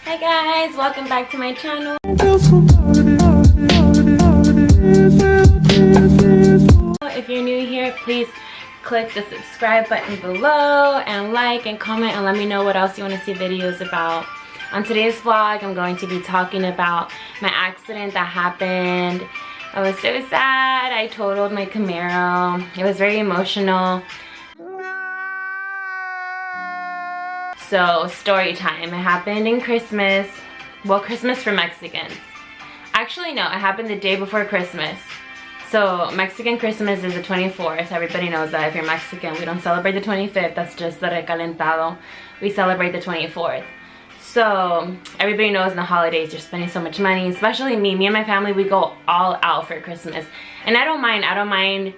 Hi guys, welcome back to my channel. If you're new here, please click the subscribe button below and like and comment and let me know what else you want to see videos about. On today's vlog, I'm going to be talking about my accident that happened. I was so sad. I totaled my Camaro. It was very emotional. So, story time. It happened in Christmas. Well, Christmas for Mexicans. Actually, no, it happened the day before Christmas. So, Mexican Christmas is the 24th. Everybody knows that if you're Mexican. We don't celebrate the 25th. That's just the recalentado. We celebrate the 24th. So, everybody knows in the holidays you're spending so much money. Especially me. Me and my family, we go all out for Christmas. And I don't mind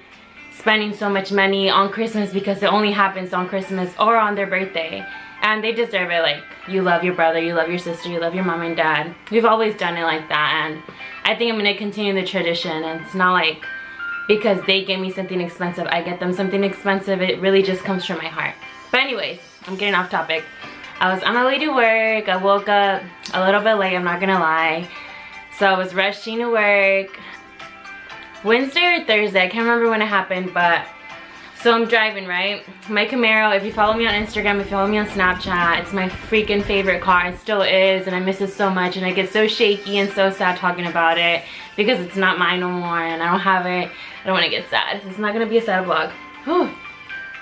spending so much money on Christmas because it only happens on Christmas or on their birthday. And they deserve it. Like, you love your brother, you love your sister, you love your mom and dad. We've always done it like that, and I think I'm gonna continue the tradition. And it's not like because they gave me something expensive, I get them something expensive. It really just comes from my heart. But anyways, I'm getting off topic. I was on my way to work. I woke up a little bit late, I'm not gonna lie. So I was rushing to work. Wednesday or Thursday, I can't remember when it happened, but so I'm driving, right? My Camaro, if you follow me on Instagram, if you follow me on Snapchat, it's my freaking favorite car. It still is, and I miss it so much, and I get so shaky and so sad talking about it because it's not mine no more, and I don't have it. I don't want to get sad. It's not going to be a sad vlog. Whew.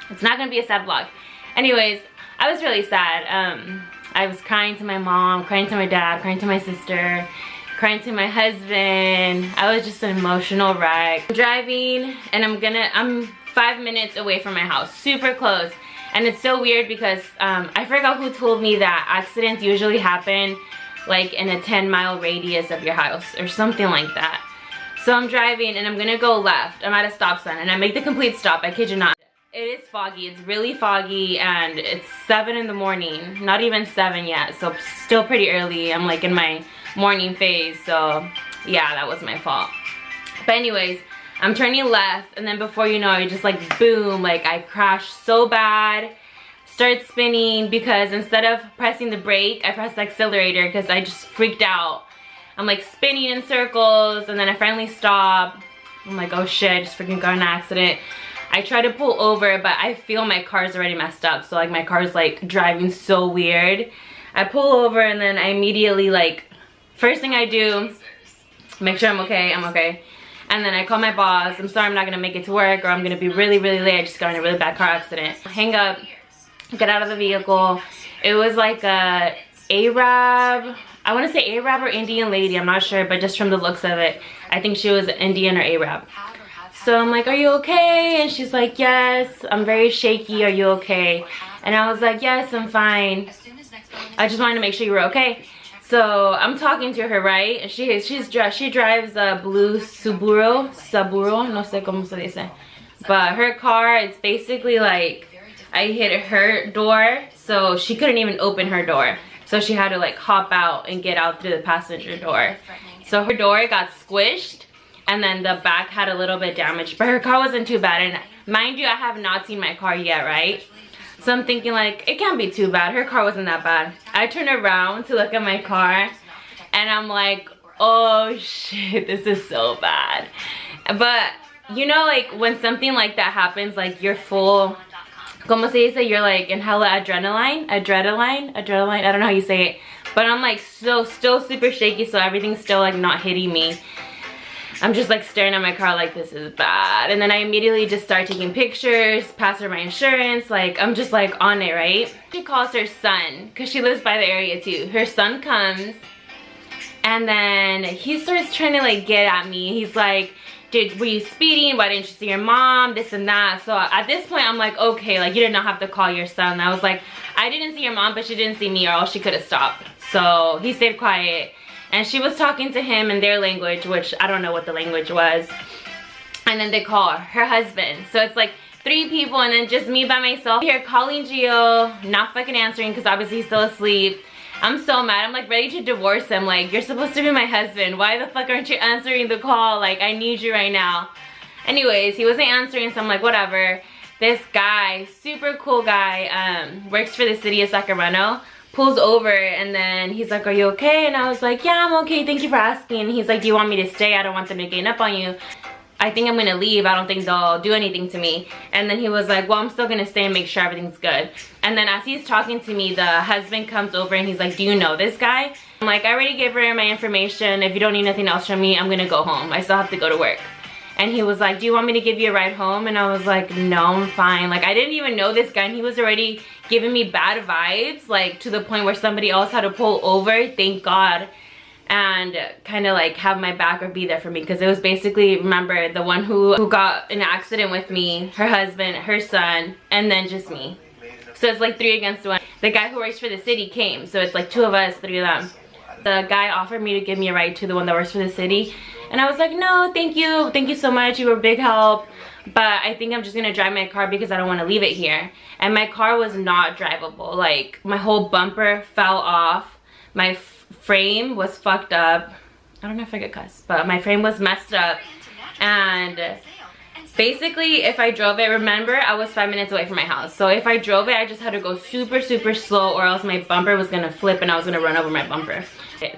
It's not going to be a sad vlog. Anyways, I was really sad. I was crying to my mom, crying to my dad, crying to my sister, crying to my husband. I was just an emotional wreck. I'm driving, and I'm 5 minutes away from my house, super close. And it's so weird because I forgot who told me that accidents usually happen like in a 10-mile radius of your house or something like that. So I'm driving and I'm gonna go left. I'm at a stop sign and I make the complete stop, I kid you not. It is foggy, it's really foggy, and it's 7 in the morning, not even 7 yet, so still pretty early. I'm like in my morning phase, so yeah, that was my fault. But anyways, I'm turning left, and then before you know it, just like boom, like I crashed so bad, start spinning because instead of pressing the brake, I pressed the accelerator because I just freaked out. I'm like spinning in circles, and then I finally stop. I'm like, oh shit, I just freaking got in an accident. I try to pull over, but I feel my car's already messed up, so like my car's like driving so weird. I pull over, and then I immediately, like, first thing I do, make sure I'm okay. And then I call my boss. I'm sorry I'm not gonna make it to work, or I'm gonna be really, really late. I just got in a really bad car accident. Hang up, get out of the vehicle. It was like a Arab, I wanna say Arab or Indian lady, I'm not sure, but just from the looks of it, I think she was Indian or Arab. So I'm like, are you okay? And she's like, yes, I'm very shaky, are you okay? And I was like, yes, I'm fine. I just wanted to make sure you were okay. So I'm talking to her, right? She drives a blue Subaru, no sé cómo se dice. But her car, it's basically like I hit her door, so she couldn't even open her door. So she had to like hop out and get out through the passenger door. So her door got squished, and then the back had a little bit damaged, but her car wasn't too bad. And mind you, I have not seen my car yet, right? So I'm thinking like, it can't be too bad. Her car wasn't that bad. I turned around to look at my car, and I'm like, oh shit, this is so bad. But you know, like when something like that happens, like you're full, como se dice, you're like in hella adrenaline, I don't know how you say it. But I'm like still super shaky, so everything's still like not hitting me. I'm just like staring at my car like, this is bad. And then I immediately just start taking pictures, pass her my insurance, like I'm just like on it, right? She calls her son, because she lives by the area too. Her son comes, and then he starts trying to like get at me. He's like, were you speeding? Why didn't you see your mom? This and that. So at this point I'm like, okay, like you did not have to call your son. I was like, I didn't see your mom, but she didn't see me, or else she could have stopped. So he stayed quiet. And she was talking to him in their language, which I don't know what the language was. And then they call her husband. So it's like 3 people and then just me by myself here calling Gio, not fucking answering because obviously he's still asleep. I'm so mad. I'm like ready to divorce him. Like, you're supposed to be my husband. Why the fuck aren't you answering the call? Like, I need you right now. Anyways, he wasn't answering, so I'm like, whatever. This guy, super cool guy, works for the city of Sacramento, pulls over, and then he's like, are you okay? And I was like, yeah, I'm okay, thank you for asking. And he's like, do you want me to stay? I don't want them to gang up on you. I think I'm gonna leave. I don't think they'll do anything to me. And then he was like, well, I'm still gonna stay and make sure everything's good. And then as he's talking to me, the husband comes over and he's like, do you know this guy? I'm like, I already gave her my information. If you don't need nothing else from me, I'm gonna go home. I still have to go to work. And he was like, do you want me to give you a ride home? And I was like, no, I'm fine. Like, I didn't even know this guy, and he was already giving me bad vibes, like to the point where somebody else had to pull over, thank God, and kind of like have my back or be there for me. Because it was basically, remember, the one who got in an accident with me, her husband, her son, and then just me. So it's like 3 against 1. The guy who works for the city came, so it's like 2 of us, 3 of them. The guy offered me to give me a ride to the one that works for the city, and I was like, no, thank you so much, you were a big help, but I think I'm just gonna drive my car because I don't want to leave it here. And my car was not drivable. Like, my whole bumper fell off, my frame was fucked up. I don't know if I could cuss, but my frame was messed up. And basically, if I drove it, remember, I was 5 minutes away from my house, so if I drove it, I just had to go super slow, or else my bumper was gonna flip and I was gonna run over my bumper.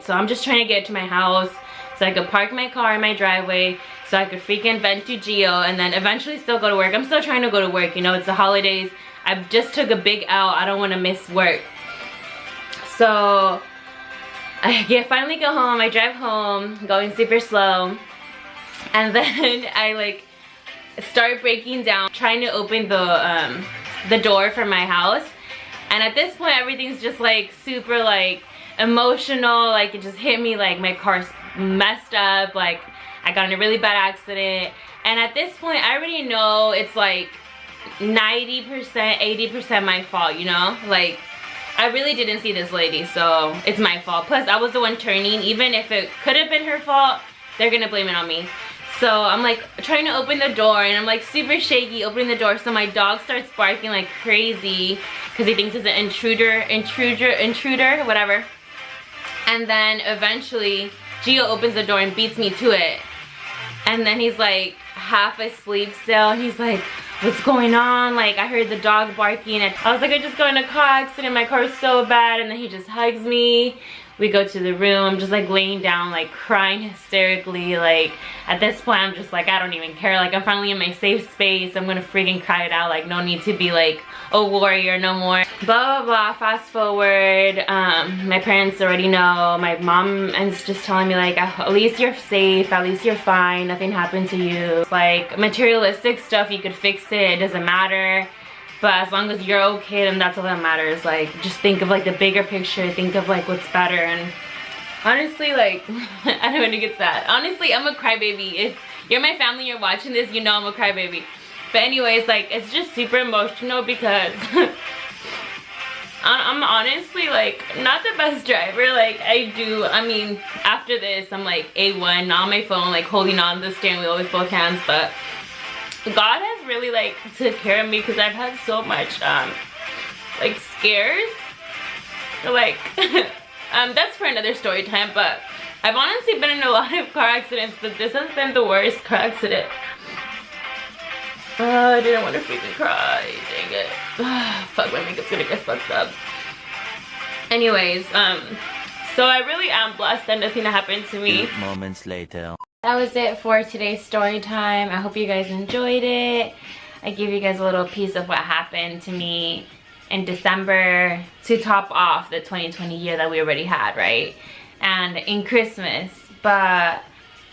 So I'm just trying to get to my house so I could park my car in my driveway, so I could freaking vent to Gio, and then eventually still go to work. I'm still trying to go to work, you know, it's the holidays. I just took a big L. I don't want to miss work. So I finally go home. I drive home, going super slow, and then I like start breaking down, trying to open the door for my house. And at this point, everything's just like super like emotional. Like, it just hit me like my car's messed up, like I got in a really bad accident. And at this point, I already know it's like 90%, 80% my fault, you know? Like, I really didn't see this lady, so it's my fault. Plus, I was the one turning. Even if it could have been her fault, they're gonna blame it on me. So I'm like trying to open the door, and I'm like super shaky opening the door. So my dog starts barking like crazy because he thinks it's an intruder, whatever. And then eventually Gio opens the door and beats me to it. And then he's like half asleep still, and he's like, what's going on? Like, I heard the dog barking, and I was like, I just got in a car accident, my car's so bad. And then he just hugs me. We go to the room. I'm just like laying down, like crying hysterically. Like, at this point, I'm just like, I don't even care. Like, I'm finally in my safe space. I'm gonna freaking cry it out. Like, no need to be like a warrior no more. Blah, blah, blah. Fast forward. My parents already know. My mom is just telling me like, at least you're safe. At least you're fine. Nothing happened to you. Like, materialistic stuff, you could fix it. It doesn't matter. But as long as you're okay, then that's all that matters. Like, just think of like the bigger picture. Think of like what's better. And honestly, like, I don't want to get sad. Honestly, I'm a crybaby. If you're my family, you're watching this, you know I'm a crybaby. But anyways, like, it's just super emotional because I'm honestly like not the best driver. Like, I mean, after this, I'm like A1, not on my phone, like holding on the steering wheel with both hands. But God has really like took care of me because I've had so much like scares. Like that's for another story time, but I've honestly been in a lot of car accidents, but this has been the worst car accident. I didn't want to freaking cry, dang it. Fuck, my makeup's gonna get fucked up. Anyways, so I really am blessed that nothing happened to me. 8 moments later. That was it for today's story time. I hope you guys enjoyed it. I gave you guys a little piece of what happened to me in December to top off the 2020 year that we already had, right? And in Christmas. But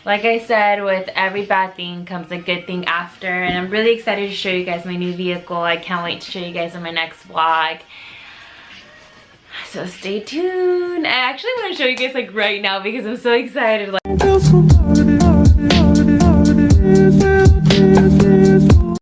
like I said, with every bad thing comes a good thing after. And I'm really excited to show you guys my new vehicle. I can't wait to show you guys in my next vlog. So stay tuned. I actually want to show you guys like right now because I'm so excited. Like,